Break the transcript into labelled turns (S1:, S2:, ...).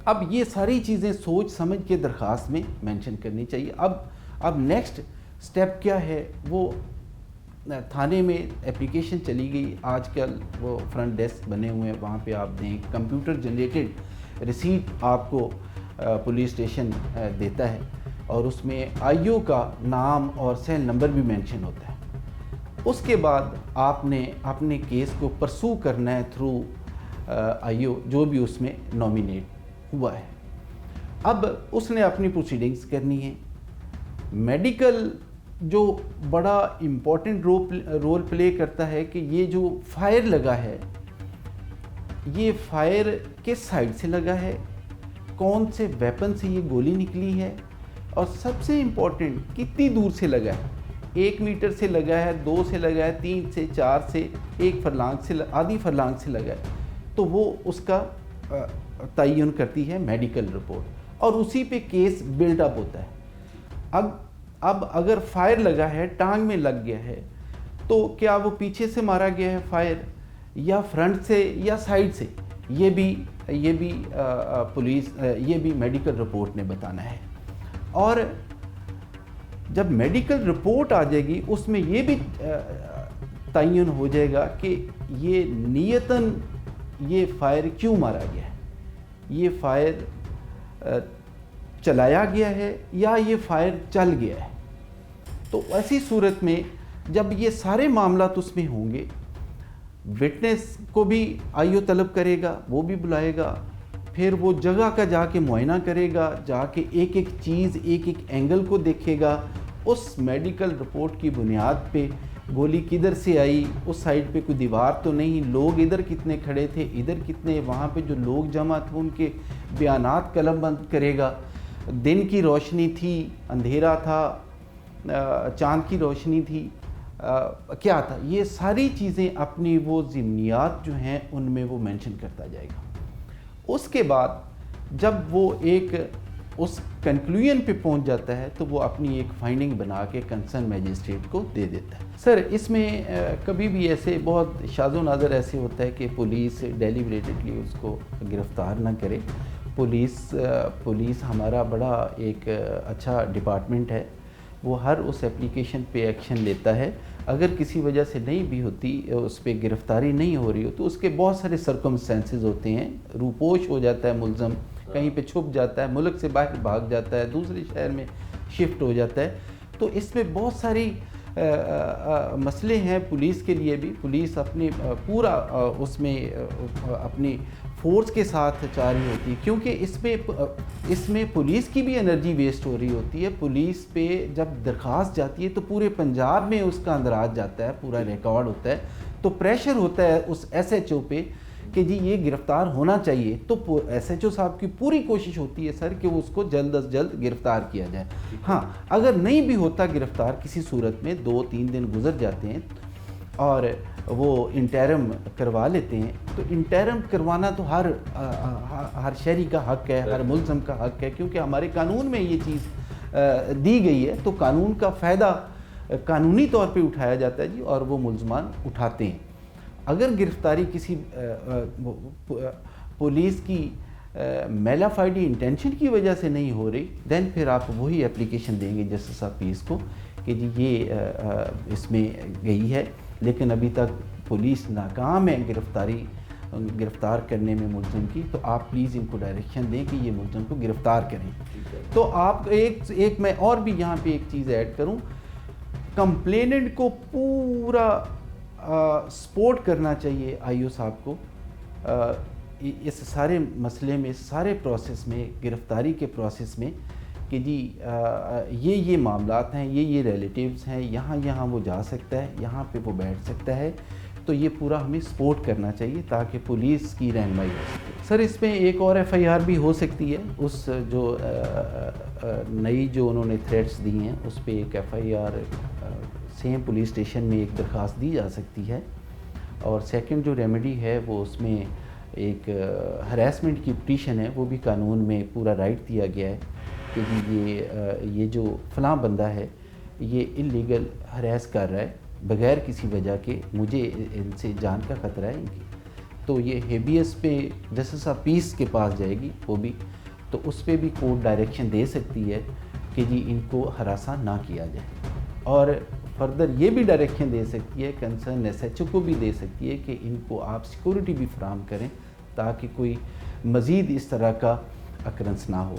S1: اب یہ ساری چیزیں سوچ سمجھ کے درخواست میں مینشن کرنی چاہیے. اب نیکسٹ سٹیپ کیا ہے, وہ تھانے میں اپلیکیشن چلی گئی. آج کل وہ فرنٹ ڈیسک بنے ہوئے ہیں, وہاں پہ آپ دیں, کمپیوٹر جنریٹڈ ریسیٹ آپ کو پولیس اسٹیشن دیتا ہے, اور اس میں آئی او کا نام اور سیل نمبر بھی مینشن ہوتا ہے. اس کے بعد آپ نے اپنے کیس کو پرسو کرنا ہے تھرو آئی او جو بھی اس میں نامینیٹ ہوا ہے. اب اس نے اپنی پروسیڈنگز کرنی ہے. میڈیکل جو بڑا امپورٹنٹ رول پلے کرتا ہے کہ یہ جو فائر لگا ہے, یہ فائر کس سائڈ سے لگا ہے, کون سے ویپن سے یہ گولی نکلی ہے, اور سب سے امپورٹنٹ کتنی دور سے لگا ہے. 1 میٹر سے لگا ہے, 2 سے لگا ہے, 3 سے 4 سے, 1 فرلانگ سے, آدھی فرلانگ سے لگا ہے. تو وہ اس کا تعین کرتی ہے میڈیکل رپورٹ, اور اسی پہ کیس بلڈ اپ ہوتا ہے. اب اگر فائر لگا ہے, ٹانگ میں لگ گیا ہے, تو کیا وہ پیچھے سے مارا گیا ہے فائر, یا فرنٹ سے, یا سائڈ سے, یہ بھی پولیس, یہ بھی میڈیکل رپورٹ نے بتانا ہے. اور جب میڈیکل رپورٹ آ جائے گی, اس میں یہ بھی تعین ہو جائے گا کہ یہ نیتاً یہ فائر کیوں مارا گیا ہے, یہ فائر چلایا گیا ہے یا یہ فائر چل گیا ہے. تو ایسی صورت میں جب یہ سارے معاملات اس میں ہوں گے, وٹنس کو بھی آئی او طلب کرے گا, وہ بھی بلائے گا, پھر وہ جگہ کا جا کے معائنہ کرے گا, جا کے ایک ایک چیز, ایک ایک اینگل کو دیکھے گا. اس میڈیکل رپورٹ کی بنیاد پہ گولی کدھر سے آئی, اس سائڈ پہ کوئی دیوار تو نہیں, لوگ ادھر کتنے کھڑے تھے, ادھر کتنے, وہاں پہ جو لوگ جمع تھے ان کے بیانات قلم بند کرے گا. دن کی روشنی تھی, اندھیرا تھا, چاند کی روشنی تھی, کیا تھا, یہ ساری چیزیں اپنی وہ ضمنیات جو ہیں ان میں وہ مینشن کرتا جائے گا. اس کے بعد جب وہ ایک اس کنکلوژن پہ پہنچ جاتا ہے تو وہ اپنی ایک فائنڈنگ بنا کے کنسرن میجسٹریٹ کو دے دیتا ہے. سر اس میں کبھی بھی ایسے بہت شاذ و نادر ایسے ہوتا ہے کہ پولیس ڈیلیبریٹڈلی اس کو گرفتار نہ کرے. پولیس ہمارا بڑا ایک اچھا ڈپارٹمنٹ ہے, وہ ہر اس اپلیکیشن پہ ایکشن لیتا ہے. اگر کسی وجہ سے نہیں بھی ہوتی, اس پہ گرفتاری نہیں ہو رہی ہو, تو اس کے بہت سارے سرکمسٹینسز ہوتے ہیں. روپوش ہو جاتا ہے ملزم, کہیں پہ چھپ جاتا ہے, ملک سے باہر بھاگ جاتا ہے, دوسرے شہر میں شفٹ ہو جاتا ہے. تو اس میں بہت ساری مسئلے ہیں پولیس کے لیے بھی. پولیس اپنے پورا اس میں اپنی فورس کے ساتھ چاہ رہی ہوتی ہے, کیونکہ اس میں پولیس کی بھی انرجی ویسٹ ہو رہی ہوتی ہے. پولیس پہ جب درخواست جاتی ہے تو پورے پنجاب میں اس کا اندراج جاتا ہے, پورا ریکارڈ ہوتا ہے, تو پریشر ہوتا ہے اس ایس ایچ او پہ کہ جی یہ گرفتار ہونا چاہیے. تو ایس ایچ او صاحب کی پوری کوشش ہوتی ہے سر کہ اس کو جلد از جلد گرفتار کیا جائے. ہاں اگر نہیں بھی ہوتا گرفتار, کسی صورت میں 2-3 دن گزر جاتے ہیں اور وہ انٹرم کروا لیتے ہیں, تو انٹرم کروانا تو ہر شہری کا حق ہے, ہر ملزم کا حق ہے, کیونکہ ہمارے قانون میں یہ چیز دی گئی ہے. تو قانون کا فائدہ قانونی طور پہ اٹھایا جاتا ہے جی, اور وہ ملزمان اٹھاتے ہیں. اگر گرفتاری کسی پولیس کی میلا فائڈی انٹینشن کی وجہ سے نہیں ہو رہی, دین پھر آپ وہی اپلیکیشن دیں گے جسٹس آف پیس کو کہ جی یہ اس میں گئی ہے, لیکن ابھی تک پولیس ناکام ہے گرفتار کرنے میں ملزم کی, تو آپ پلیز ان کو ڈائریکشن دیں کہ یہ ملزم کو گرفتار کریں. تو آپ ایک میں اور بھی یہاں پہ ایک چیز ایڈ کروں, کمپلیننٹ کو پورا سپورٹ کرنا چاہیے آئی او صاحب کو اس سارے مسئلے میں, سارے پروسیس میں, گرفتاری کے پروسیس میں, کہ جی یہ معاملات ہیں, یہ ریلیٹیوز ہیں, یہاں وہ جا سکتا ہے, یہاں پہ وہ بیٹھ سکتا ہے. تو یہ پورا ہمیں سپورٹ کرنا چاہیے تاکہ پولیس کی رہنمائی ہو سکے. سر اس میں ایک اور ایف آئی آر بھی ہو سکتی ہے. اس جو نئی جو انہوں نے تھریٹس دی ہیں اس پہ ایک F I R same police station میں ایک درخواست دی جا سکتی ہے. اور سیکنڈ جو ریمیڈی ہے وہ اس میں ایک ہراسمنٹ کی پٹیشن ہے, وہ بھی قانون میں پورا رائٹ دیا گیا ہے کہ یہ جو فلاں بندہ ہے یہ انلیگل ہراس کر رہا ہے بغیر کسی وجہ کے, مجھے ان سے جان کا خطرہ ہے ان کی, تو یہ ہیبیس پہ جسٹس آف پیس کے پاس جائے گی وہ بھی، تو اس پہ بھی کورٹ ڈائریکشن دے سکتی ہے کہ جی ان کو ہراساں نہ کیا جائے، اور فردر یہ بھی ڈائریکشن دے سکتی ہے، کنسرن ایس ایچ او کو بھی دے سکتی ہے کہ ان کو آپ سیکورٹی بھی فراہم کریں تاکہ کوئی مزید اس طرح کا اکرنس نہ ہو۔